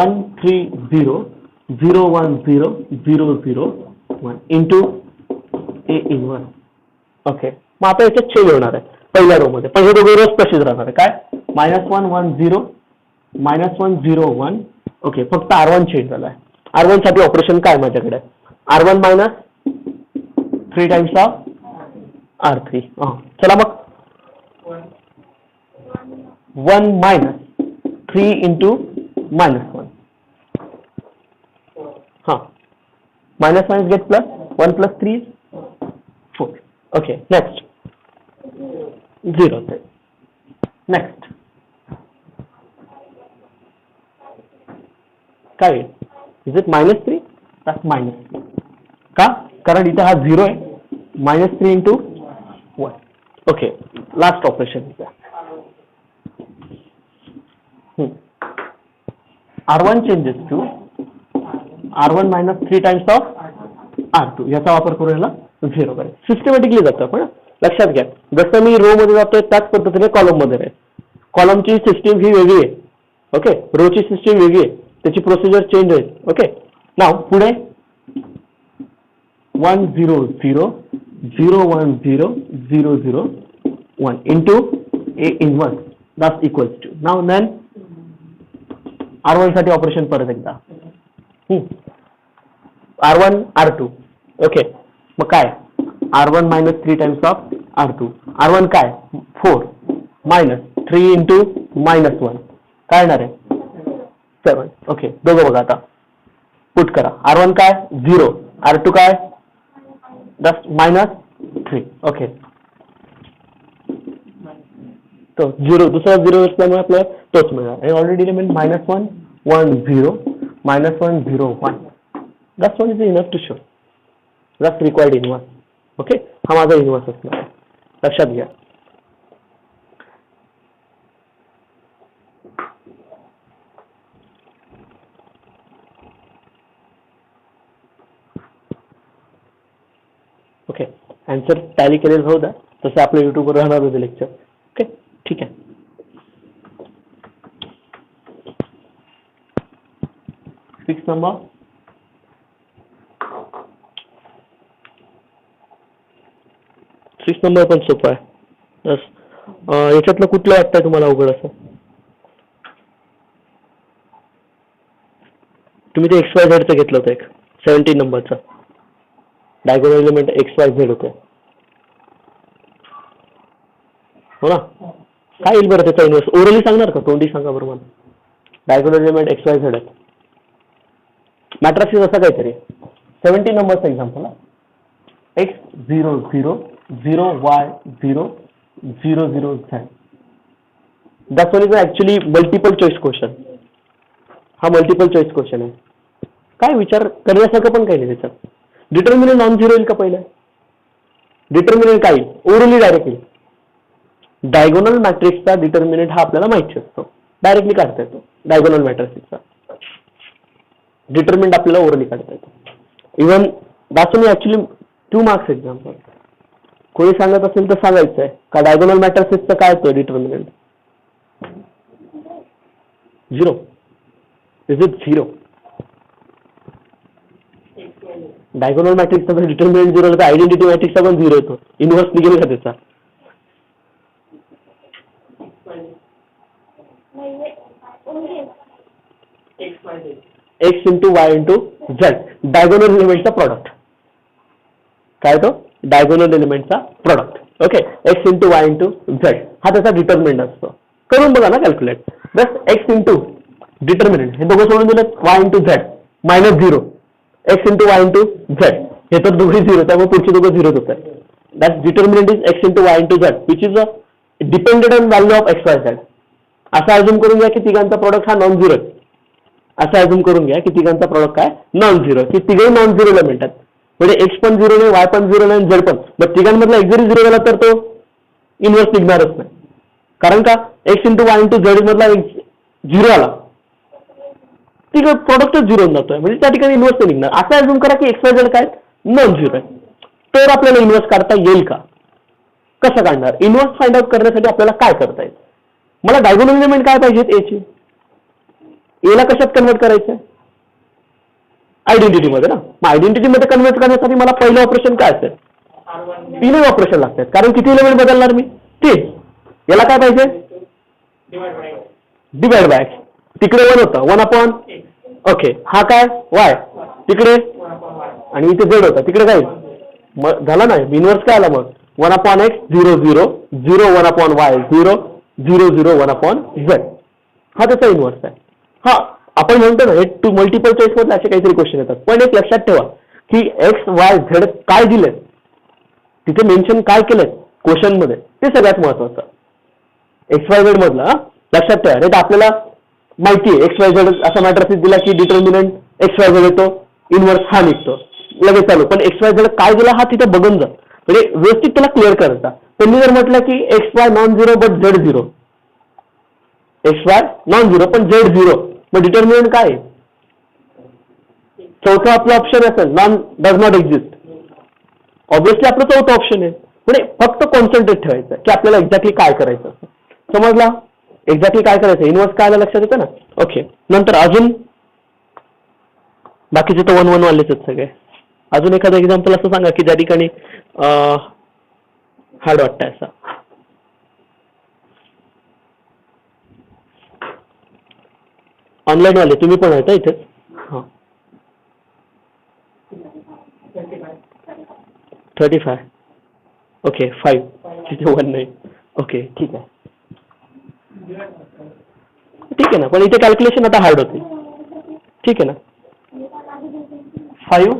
1 3 0 0 1 0 0 0 1 into A inverse. ओके, मग आता याच्यात चेंज होणार आहे पहिल्या रो मध्ये, पण हे दोघे रोज तशीच राहणार आहे. काय -1 1 0 -1 0 1. ओके, फक्त R1 चेंज झाला आहे. R1 साठी ऑपरेशन काय माझ्याकडे, R1 minus 3 times of R3. चला मग 1 minus 3 into -1. हाँ, minus minus get plus 1 plus 3 is 4. Okay, next 0. Next काय is it -3? That's -3. का, कारण इथे हा 0 आहे. -3 into 1. Okay, last operation is R1 changes to R1 minus 3 times of R2. याचा वापर करून याला 0 करेल. सिस्टमॅटिकली जातं, पण लक्षात घ्या जसं मी रो मध्ये जातोय त्याच पद्धतीने कॉलम मध्ये राहील. कॉलमची सिस्टीम ही वेगळी आहे, ओके, रोची सिस्टीम वेगळी आहे. त्याची प्रोसिजर चेंज होईल. ओके, नाव पुढे 1 0 0 0 1 0 0 0 1 into A inverse that's equals to. Now then R1 साठी ऑपरेशन परत एकदा. R1 R2. ओके, मग काय R1 minus 3 times of R2. R1 काय 4 minus 3 into minus 1 काय येणार आहे 7. ओके, दोघं बघा आता पुट करा. R1 काय 0, R2 काय that's minus 3. ओके, तो 0 दुसरा 0 असल्यामुळे आपल्याला तोच मिळणार. हे already element -1 1 0 -1 0 1. That's one is enough to show. That's required inverse. Okay, हा माझा इन्व्हर्स असणार आहे, लक्षात घ्या. ओके, आन्सर टॅली केलेलं होता तसं आपल्या युट्यूबवर राहणार होते लेक्चर. ओके, ठीक आहे. 6 नंबर 6 नंबर पण सोपा आहे. बस याच्यातलं कुठलं वाटतंय तुम्हाला अवघड असं? तुम्ही ते XYZ चं घेतलं होतं एक 17 नंबरचं डायगोनल एलिमेंट XYZ होते, हो ना? काय येईल बरं त्याचा इन्व्हर्स? ओरली सांगणार का, तोंडी सांगा बरं मला. डायगोनल एलिमेंट XYZ आहेत, मॅट्रिक्स असं काहीतरी 17 नंबरचं example. X 0 0 0 Y 0 0 0 Z. That's one is actually multiple choice question. हा मल्टिपल चॉईस क्वेश्चन आहे. काय विचार करण्यासारखं पण काही नाही त्याच्यात. डिटर्मिनंट नॉन झिरो येईल का पहिलं? डिटर्मिनंट काय येईल? ओरली डायरेक्ट येईल. डायगोनल मॅट्रिक्सचा डिटर्मिनंट हा आपल्याला माहिती असतो, डायरेक्टली काढता येतो. डायगोनल मॅट्रिक्सचा डिटर्मिनंट आपल्याला ओरली काढता येतो. Even Dasun actually 2 marks example कोणी सांगत असेल तर सांगायचं आहे का डायगोनल मॅट्रिक्सचा काय येतो डिटर्मिनंट? 0. Is it 0? डायगोनल मॅट्रिक्सचा डिटर्मिनंट 0 तर आयडेंटिटी मॅट्रिक्सचा पण 0 येतो. इन्व्हर्स निघेल का त्याचा? X into Y into Z diagonal एलिमेंटचा प्रॉडक्ट. काय तो? डायगोनल एलिमेंटचा product. Okay, X into Y into Z हा त्याचा डिटर्मिनंट असतो. करून बघा ना कॅल्क्युलेट. बस X into डिटर्मिनंट हे दोघं सोडून दिलं Y into Z -0 X into Y into Z हे तर दोघे 0 त्यामुळे पुढचे दोघं 0 होत आहे. That determinant is X into Y into Z which is a dependent on value of XYZ. असं अज्युम करून घ्या की तिघांचा प्रॉडक्ट हा नॉन झिरो आहे. असं अज्युम करून घ्या की तिघांचा प्रॉडक्ट काय नॉन झिरो, की तिघही नॉन झिरो एलिमेंट आहेत. म्हणजे X पण 0 नाही, Y पण 0 नाही, Z पण. मग तिघांमधला एक जरी 0 झाला तर तो इन्व्हर्स निघणारच नाही. कारण का X into Y into Z मधला 0 आला तिकडे प्रॉडक्टच 0 जातोय, म्हणजे त्या ठिकाणी इन्व्हर्स नाही निघणार. असं अज्युम करा की XYZ काय नॉन झिरो आहे, तर आपल्याला इन्व्हर्स काढता येईल का? कसं काढणार? इन्व्हर्स फाइंड आउट करण्यासाठी आपल्याला काय करता येईल? मला डायगोनल एलिमेंट काय पाहिजेत एचे. एला कशात कन्वर्ट करायचं? आयडेंटिटी मध्ये ना. मग आयडेंटिटी मध्ये कन्वर्ट करण्यासाठी मला पहिलं ऑपरेशन काय असेल? 3 ऑपरेशन लागतात. कारण किती एलिमेंट बदलणार मी? 3. याला काय पाहिजे? Divide by. तिकडे 1 होतं 1/. ओके, हा काय Y तिकडे आणि इथे Z होता तिकडे काय मग झाला ना. इन्व्हर्स काय आला मग 1/x 0 0 0 1/y 0 0 0 1/z. हा त्याचा इन्व्हर्स आहे. हा आपण म्हणतो ना हे टू मल्टिपल चॉईस मध्ये असे काहीतरी क्वेश्चन येतात, पण एक लक्षात ठेवा की XYZ काय दिले तिथे मेन्शन काय केलंय क्वेश्चन मध्ये ते सगळ्यात महत्वाचं. XYZ मधला लक्षात ठेवा. नाही तर आपल्याला माहिती आहे XYZ असा मॅट्रिक्स दिला की डिटर्मिनंट XYZ येतो, इन्व्हर्स हा निघतो लगेच चालू. पण XYZ काय दिला हा तिथे बघून जा, म्हणजे व्यवस्थित त्याला क्लिअर करायचा. त्यांनी जर म्हटलं की XY non zero but Z 0, XY non zero पण Z 0, मग डिटर्मिनंट काय आहे? चौथा आपला ऑप्शन असेल non does not exist. Obviously आपलं चौथा ऑप्शन आहे. म्हणजे फक्त कॉन्सन्ट्रेट ठेवायचं की आपल्याला एक्झॅक्टली काय करायचं असं. समजला? एक्झॅक्टली काय करायचं इन्व्हर्स काय लक्षात येतं ना. ओके, नंतर अजून बाकीचे तर 1 1 वालेच आहेत सगळे. अजून एखादं एक्झाम्पल असं सांगा की ज्या ठिकाणी हार्ड वाटतंय असं. ऑनलाईन वाले तुम्ही पण आहेत इथे. हां 35. ओके 5 तिथे 1 नाही. ओके ठीक आहे. ठीक आहे ना, पण इथे कॅल्क्युलेशन आता हार्ड होते. ठीक आहे ना. 5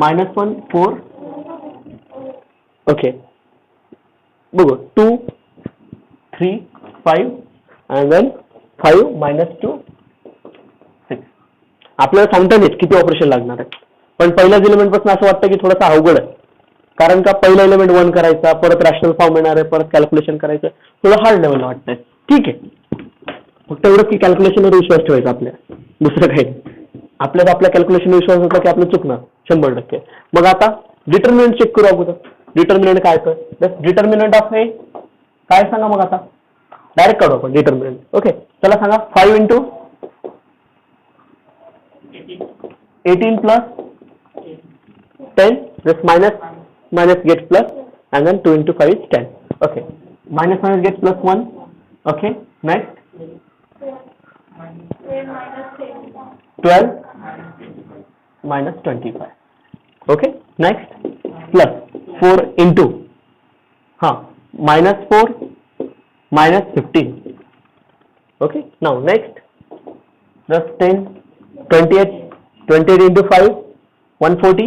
-1 4. ओके बघू 2 3 5 and then 5 - 2 6. आपल्याला सांगता येत किती ऑपरेशन लागणार आहे, पण पहिल्याच एलिमेंट पासून असं वाटतं की थोडासा अवघड आहे, कारण का पहिला एलिमेंट 1 करायचा, परत रॅशनल फॉर्म येणार आहे, परत कॅल्क्युलेशन करायचं, थोडं हार्ड लेवलला वाटतंय. ठीक आहे, फक्त एवढं की कॅल्क्युलेशनवर विश्वास ठेवायचा आपल्या, दुसरं काही नाही. आपल्या कॅल्क्युलेशन विश्वास होता की आपलं चुकणार 100%. मग आता डिटर्मिनंट चेक करू अगोदर. डिटर्मिनंट काय तर डिटर्मिनंट ऑफ हे काय सांगा. मग आता डायरेक्ट काढू आपण डिटर्मिनंट. ओके चला सांगा. 5 into 18 plus 10, this minus gets plus, and then 2 into 5 is 10. Okay, minus gets plus 1. Okay, next 12 minus 25. Okay, next plus 4 into minus 4 minus 15. Okay, now next plus 10 28 into 5 140.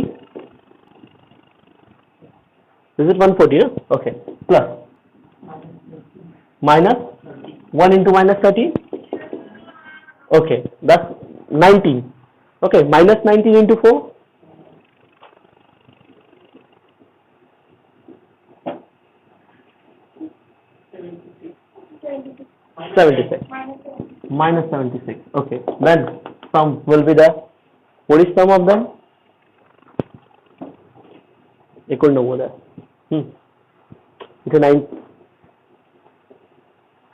Is it 140? No? Okay, plus minus 1 into minus 30. Okay, that's 19. Okay, minus 19 into 4. 76. Minus 76. Okay, then sum will be there. What is sum of them? 89 आहे. इथे 9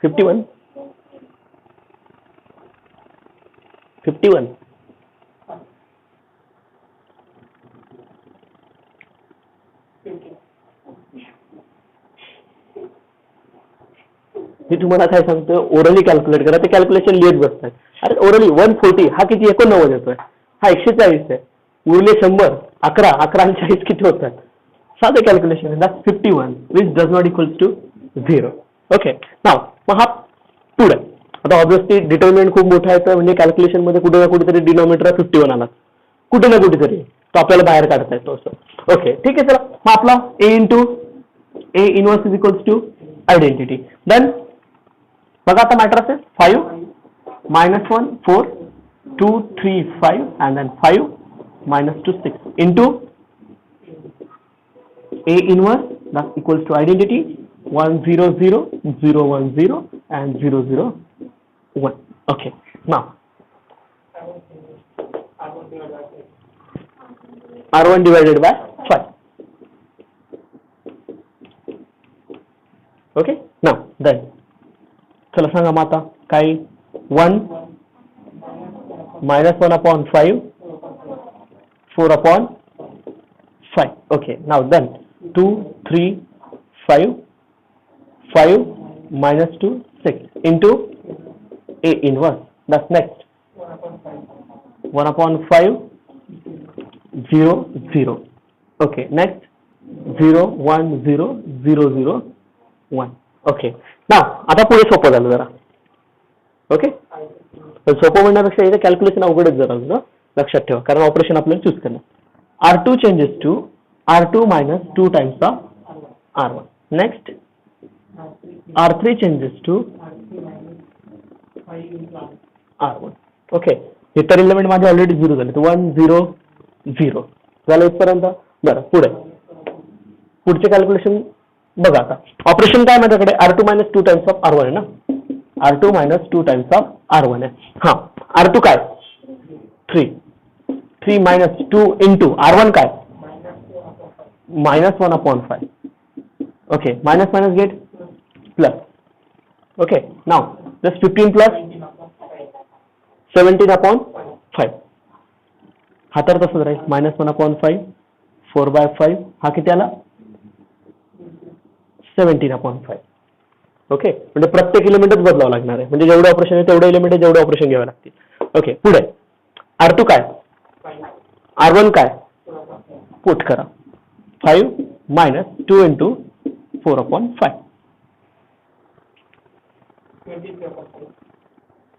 51 51. मी तुम्हाला काय सांगतो, orally calculate करा. ते calculation लिहित बसतात. अरे ओरली 140 हा किती 89 येतोय, हा 140 आहे, उरले 100, 11 आणि 40 किती होतात. साधे कॅल्क्युलेशन आहे. That's 51 which does not equals to 0. Okay now मग हा पुढे. आता ऑब्विसली डिटर्मिनंट खूप मोठा आहे, म्हणजे कॅल्क्युलेशन मध्ये कुठे ना कुठेतरी डिनॉमिनेटर 51 आला, कुठे ना कुठेतरी तो आपल्याला बाहेर काढता येतो असं. ओके ठीक आहे. चला मग आपला a into a inverse is equals to identity. Then बघा आता मॅटर असेल 5 minus 1 4 2 3 5 and then 5 minus 2 6 into a inverse that equals to identity 1 0 0 0 1 0 and 0 0 1. Okay, now R1 divided by 5. Okay, now then चला सांगा मग आता काय. 1 minus 1 upon 5 4 upon 5. Okay, now then 2 3 5 5 minus 2 6 into a inverse. That's next 1 upon 5 0 0. Okay, next 0 1 0 0 0 1. Okay ना आता पुढे सोपं झालं जरा. ओके सोपं म्हणण्यापेक्षा इथे कॅल्क्युलेशन अवघडच जरा लक्षात ठेवा, कारण ऑपरेशन आपल्याला चूज करणं. R2 changes to R2 minus 2 times of R1. Next R3 changes to R1. Okay हे तर एलिमेंट माझे ऑलरेडी 0 झाले, 1 0 0 झालं इथपर्यंत. बरं पुढचे कॅल्क्युलेशन बघा. आता ऑपरेशन काय माझ्याकडे R2 minus 2 times of R1 आहे ना. R2 minus 2 times of R1 आहे. हा R2 काय 3 minus 2 into R1 काय minus 1 upon 5. Okay, minus get plus. Okay, now this 15 plus 17 upon 5. हा तर तसंच राहील -1/5 4/5 हा किती आला 17/5. ओके म्हणजे प्रत्येक एलिमेंटच बदलावं लागणार आहे म्हणजे जेवढे ऑपरेशन आहे तेवढे एलिमेंट जेवढे ऑपरेशन घ्यावे लागतील. ओके पुढे R2 काय R1 काय पुट करा 5 - 2 into 4/5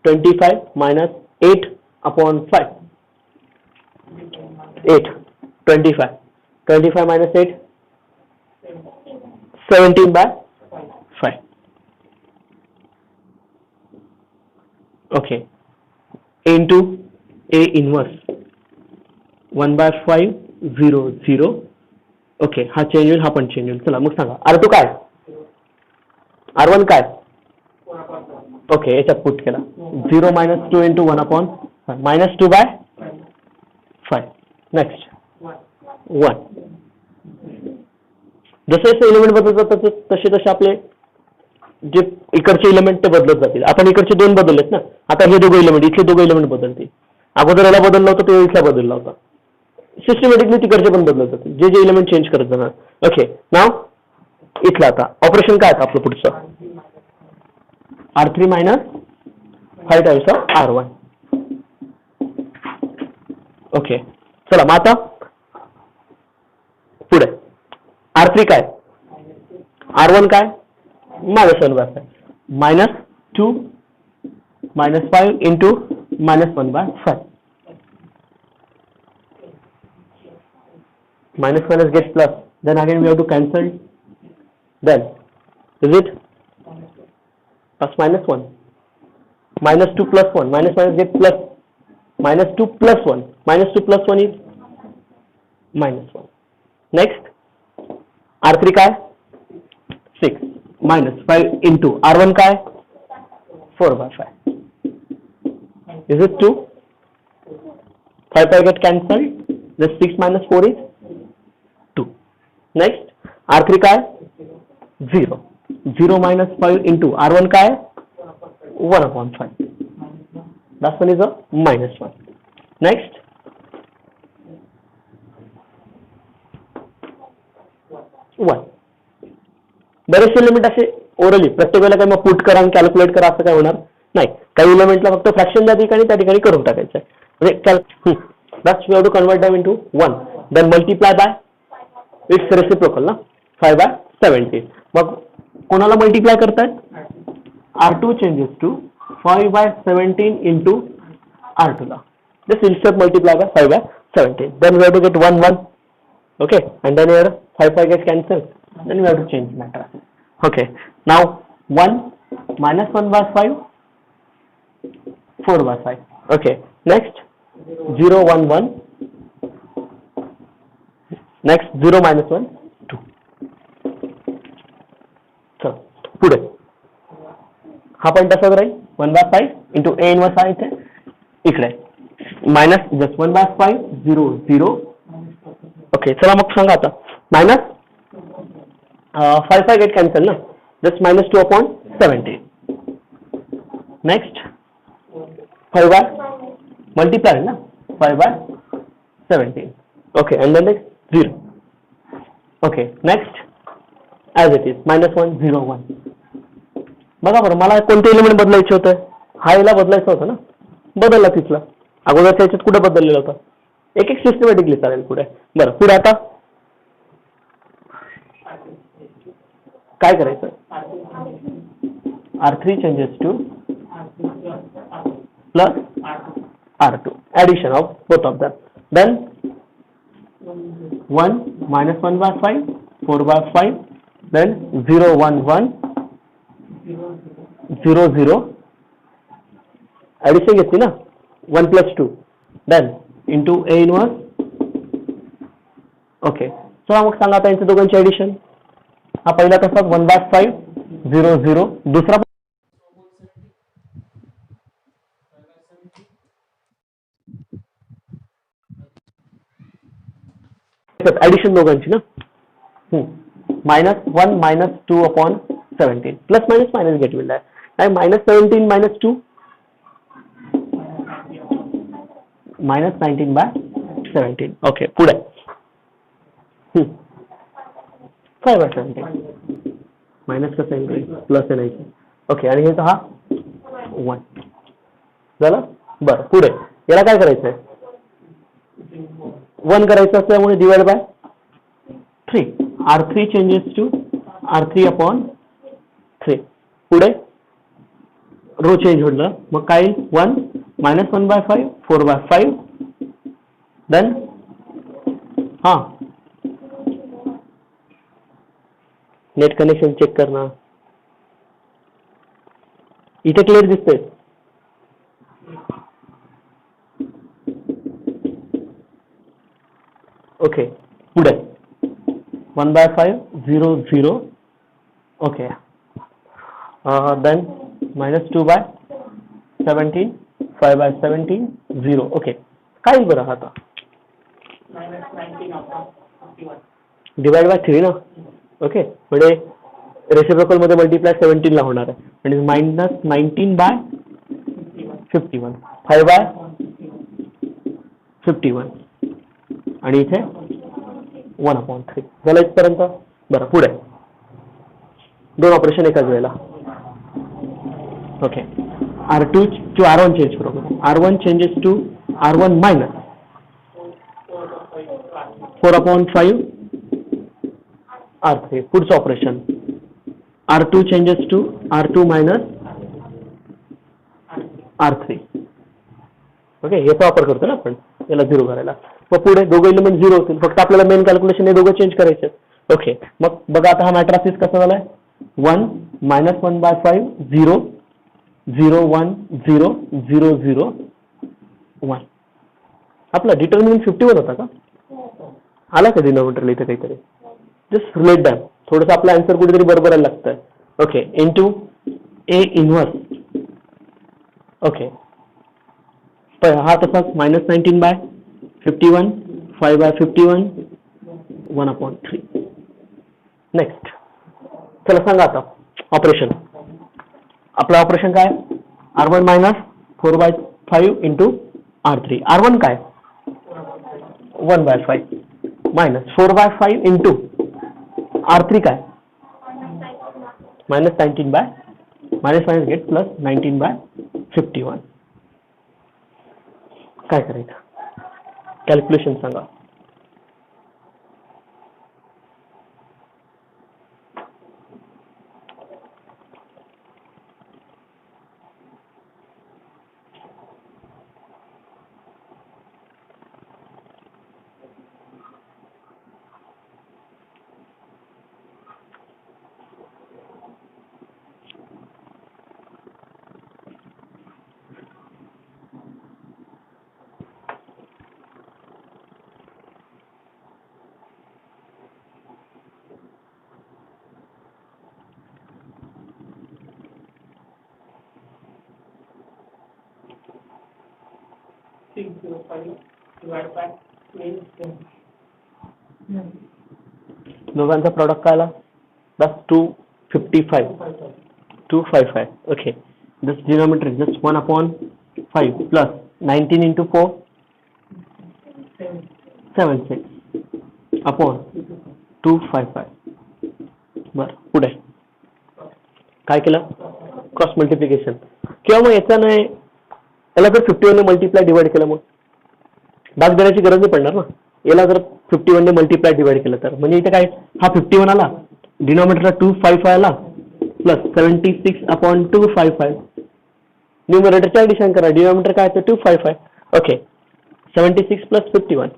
25 - 8/5 8 25 25 - 8 17/5. Okay into A inverse 1/5 0 0. Okay हा चेंज होईल हा पण चेंज होईल. चला मग सांगा R2 काय R1 काय ओके याच्यात पुट केला 0 - 2 into 1/5 -2/5. नेक्स्ट 1. जसे जसे एलिमेंट बदलत जातात तसे तसे आपले जे इकडचे एलिमेंट ते बदलत जातील. आपण इकडचे 2 बदललेत ना आता हे दोघं एलिमेंट इथले दोघं एलिमेंट बदलतील. अगोदर याला बदलला होता तो इथला बदलला होता. सिस्टमॅटिकली तिकडचे पण बदलत जातील जे जे एलिमेंट चेंज करत जाणार. ओके नाव इथला आता ऑपरेशन काय आता आपलं पुढचं R3 - 5 times of R1. Okay चला मग आता पुढे R3 काय R1 काय -1/5 -2 -5 into -1/5 minus gets plus then again we have to cancel then is it plus -1 -2 plus 1 minus gets plus -2 plus 1 -2 plus 1 is -1. Next R3 काय 6 -5 into R1 काय 4/5 is it 2 5 get cancelled the 6 minus 4 is 2. Next R3 काय 0 0 - 5 into R1 काय 1/5 that one is a -1. Next 1. बरेचसे element असे orally प्रत्येक वेळेला काय मग पुट करा आणि कॅल्क्युलेट करा असं काय होणार नाही. काही एलिमेंटला फक्त फ्रॅक्शन त्या ठिकाणी करून टाकायचं आहे म्हणजे that's we have to convert them into 1 then multiply by its reciprocal ना 5/17. मग कोणाला मल्टिप्लाय करतायत R2 changes to 5/17 into R2 ला just insert multiply by 5/17 then we have to get 1 1. Okay and then here 5 gets cancelled then we have to change matter. Okay now 1 -1/5 4/5. Okay next 0 1 1 next 0 - 1 2. चल पुढे हा पण तसाच राहील 1/5 into A inverse आहे इथे इकडे minus just 1/5 0 0. ओके चला मग सांगा आता minus 5 get cancel ना just -2/17. next 5 multiply ना 5/17. okay and then next 0. okay next as it is -1 0 1. बघा बरं मला कोणते एलिमेंट बदलायचे होतं हा याला बदलायचं होतं ना बदलला तिथला अगोदरच्या याच्यात कुठे बदललेला होता एक एक सिस्टमॅटिकली चालेल पुढे. बरं पुढे आता काय करायचं R3 changes to plus R2 addition of both of them then 1 -1/5 4/5 then 0 1 1 0 0 addition घेतली ना 1 plus 2 then into A inverse. Okay चला मग सांगा आता यांच्या दोघांची ऍडिशन हा पहिला कसा 1/5 0 0 दुसरा ऍडिशन दोघांची ना -1 -2/17 प्लस मायनस गेट मिळणार आहे -17 -2 -19/2 17. ओके पुढे 5 by 17 मायनस कसं येईल प्लस आहे नाही. ओके आणि ह्याचा हा 1 झालं. बरं पुढे याला काय करायचं आहे 1 करायचं असल्यामुळे divide by 3 R3 changes to R3 upon 3. पुढे रो चेंज होईल मग काय 1 minus 1 by 5 4 by 5 देन हां नेट कनेक्शन चेक करना इथे क्लिअर दिसतंय. ओके पुढे 1 by 5 0 0 okay then minus 2 by 17 5 by 17 0 okay काय येईल बरं आता डिवाइड बाय 3 ना. ओके म्हणजे रेसिप्रोकल मध्ये मल्टिप्लाय 17 ला होणार आहे म्हणजे मायनस 19 बाय 51 5 बाय 51 आणि इथे 1/3 झालं इथपर्यंत. बरं पुढे 2 ऑपरेशन एकाच वेळेला. Okay R2 to R1 change करू. R1 changes to R1 minus 4/5 R3. पुढचं operation R2 changes to R2 minus R3. Okay याचा वापर करतो ना आपण याला 0 करायला. मग पुढे दोघं एलिमेंट 0 होतील फक्त आपल्याला मेन कॅल्क्युलेशन हे दोघं चेंज करायचे. ओके मग बघा आता हा मॅट्रिक्स कसा झालाय 1 minus 1 by 5 0 0 1 0 0 0 1. आपला डिटर्मिनंट 51 होता का आला का डिनॉमिनेटरला इथे काहीतरी जस्ट रिलेट दॅम थोडंसं आपला आन्सर कुठेतरी बरोबर यायला लागतंय. Okay into A inverse. Okay हा तसाच -19 by 51 5 by 51 1/3. नेक्स्ट चला सांगा आता ऑपरेशन आपलं ऑपरेशन काय R1 minus 4 by 5 into R3. R1 काय 1 by 5 minus 4 by 5 into R3 काय minus 19 by minus get plus 19 by 51. काय करायचं कॅल्क्युलेशन सांगा. दोघांचा प्रॉडक्ट काय आला बस 255. Okay this denominator is just 1/5 plus 19 into 4 76 upon 255. बरं पुढे काय केलं क्रॉस मल्टिप्लिकेशन किंवा मग याच्याने याला जर 51 ने मल्टिप्लाय डिवाइड केलं मग भाग देण्याची गरज नाही पडणार ना. याला जर 51 ने मल्टिप्लाय डिवाइड केलं तर म्हणजे इथे काय हा 51 आला डिनॉमिनेटरला 255 आला प्लस 76 upon 255 न्यूमरेटरच्या ऍडिशन करा डिनॉमिनेटर काय आहे 255. Okay 76 plus 51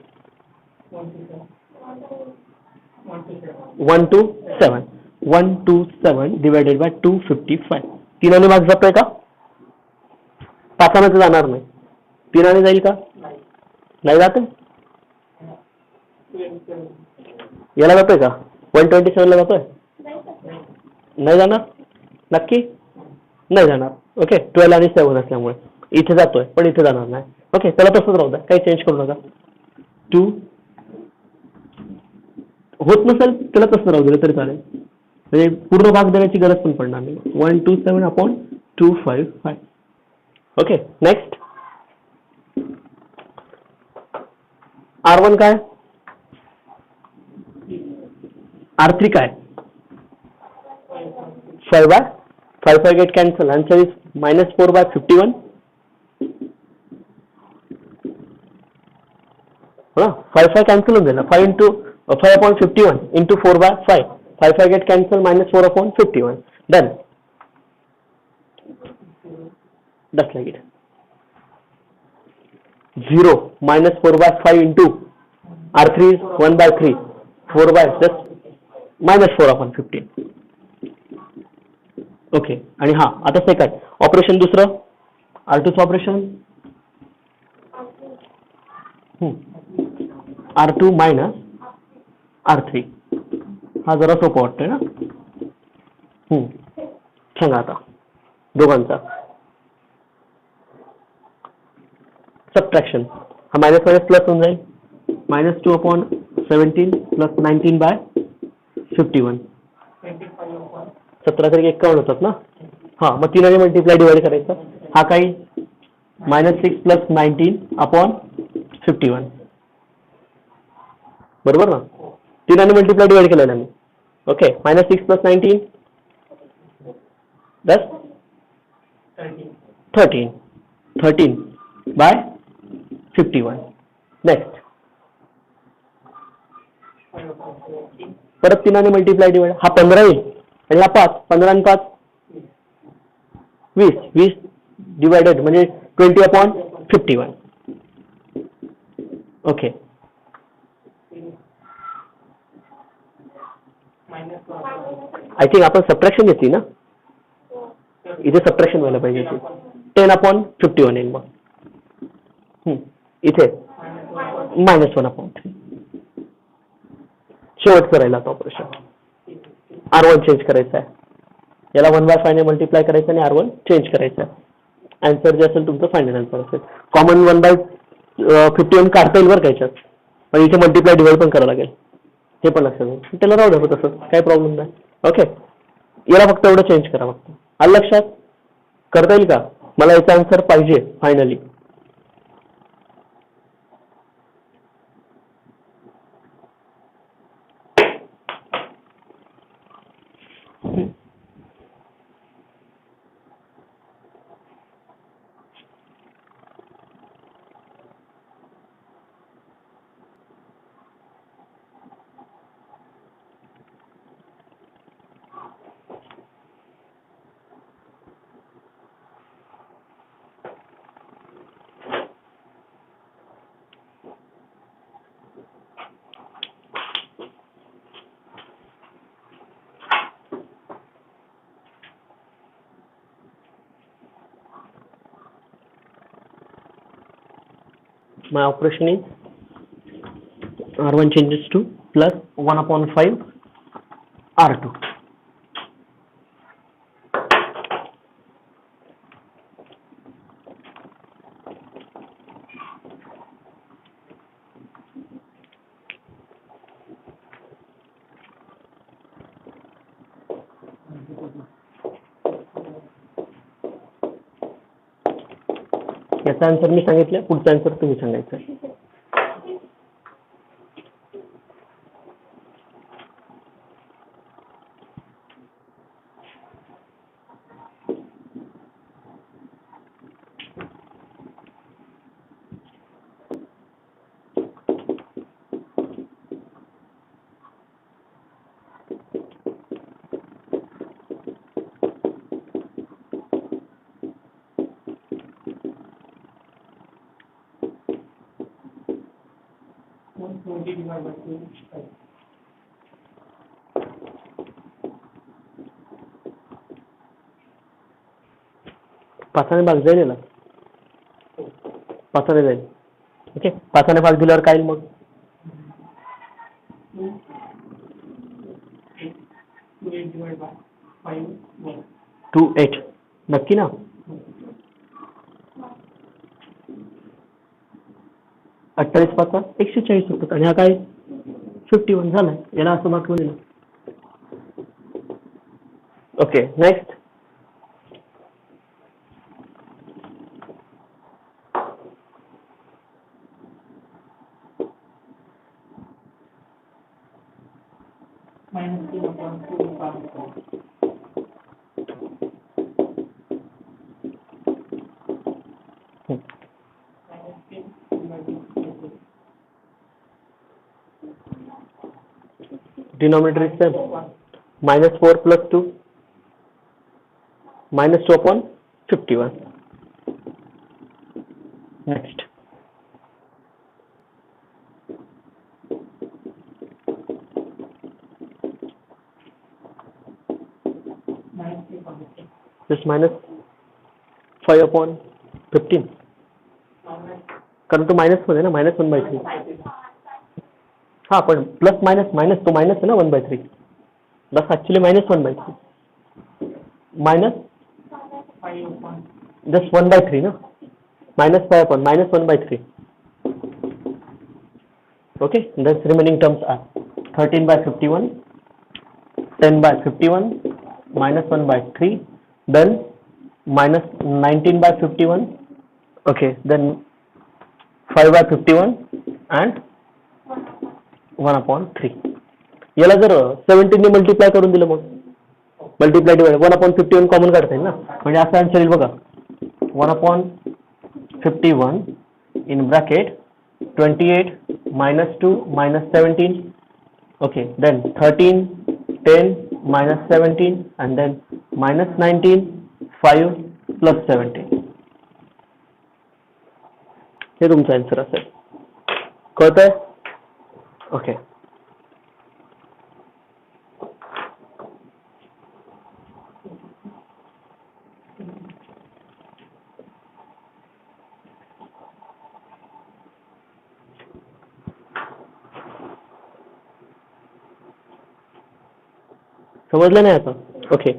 127 divided by 255. 3 ने भाग जातोय का 5 ने जाणार नाही 3 ने जाईल का नाही जात याला जातोय का 127 ला जातोय नाही जाणार नक्की नाही जाणार. ओके 12 आणि 7 असल्यामुळे इथे जातोय पण इथे जाणार नाही. ओके त्याला तसंच राहू द्या काही चेंज करू नका. 2 होत नसेल त्याला तसं राहू दिलं तरी चालेल म्हणजे पूर्ण भाग देण्याची गरज पण पडणार नाही. 127 upon 255. ओके नेक्स्ट R1 काय, R3 काय, 5 by 5 get cancel. Answer is minus 4 by 51. 5 cancel होऊन जाईल. 5 into 5 upon 51 into 4 by 5. 5 get cancel, minus 4 upon 51. Done. Just like it. 0 minus 4 by 5 into R3 is 1 by 3. 4 by just minus 4 upon 15. Okay. आणि हा आता second operation दुसरं R2चं operation R2 minus R3. हा जरा सोपं वाटतंय ना. सांगा आता दोघांचा सबट्रॅक्शन. हा मायनस मायनस प्लस होऊन जाईल. -2 अपॉन 17 प्लस 19 बाय 51. 17 तरी 51 होतात ना. हा मग 3 मल्टिप्लाय डिवाइड करायचं. हा काही -6 प्लस 19 अपॉन 51 बरोबर ना. 3 मल्टिप्लाय डिवाइड केलेला मी. ओके. -6 प्लस 19 दस 13 बाय 51. नेक्स्ट परत 3 मल्टिप्लाय डिवाइड. हा 15 येईल आणि हा 5. 15 आणि 5 20. 20 डिवायडेड म्हणजे 20 अपॉन 51. ओके. आय थिंक आपण सबट्रॅक्शन घेतली ना. इथे सबट्रॅक्शन व्हायला पाहिजे. 10 अपॉन 51 येईल मग. इथे -1 अपॉन 3. शेवटचं राहिला आता ऑपरेशन. R1 चेंज करायचं आहे. याला 1/5 ने मल्टिप्लाय करायचं आणि R1 चेंज करायचं आहे. आन्सर जे असेल तुमचं फायनल आन्सर असेल. कॉमन 1/51 काढता येईल बरं का याच्यात, पण इथे मल्टिप्लाय डिवाइड पण करावं लागेल. हे पण लक्षात येईल. त्याला राहू द्या तसं, काही प्रॉब्लेम नाही. ओके. याला फक्त एवढं चेंज करा. फक्त आलं लक्षात. करता येईल का. मला याचा आन्सर पाहिजे finally. My operation is R1 changes to plus 1 upon 5 R2. याचा आन्सर मी सांगितलं. पुढचा आन्सर तुम्ही सांगायचं. पाचाने भाग जाईल याला. पाचाने जाईल. ओके. पाचाने भाग दिल्यावर काय मग 2 8. नक्की ना. 28 पाचा 140 होतात आणि हा काय 51 झालाय. याला असं दाखवून दिलं. Okay. Next Denominator is same. Minus 4 plus 2. Minus 2 upon 51. Next. This minus 5 upon 15. कारण तो माइनस मध्ये ना, माइनस 1/3. हाँ पण प्लस माइनस माइनस तो माइनस है ना 1/3. बस एक्चुअली माइनस 1/3. माइनस जस्ट 1/3 ना. minus 5 upon minus 1/3. Okay, thus remaining terms are 13/51, 10/51, minus 1/3, then minus 19/51. Okay, then 5/51 and 1/3. याला जर 17 ने मल्टिप्लाय करून दिलं मग मल्टिप्लाय डिवाइड 1/51 कॉमन काढता येईल ना, म्हणजे असं आन्सर येईल बघा. 1/51 in bracket 28 minus 2 minus 17. Okay, then 13, 10 minus 17 and then minus 19, 5 plus 17. हे तुमचा आन्सर असेल. कळतंय? ओके. समजलं नाही आता? ओके.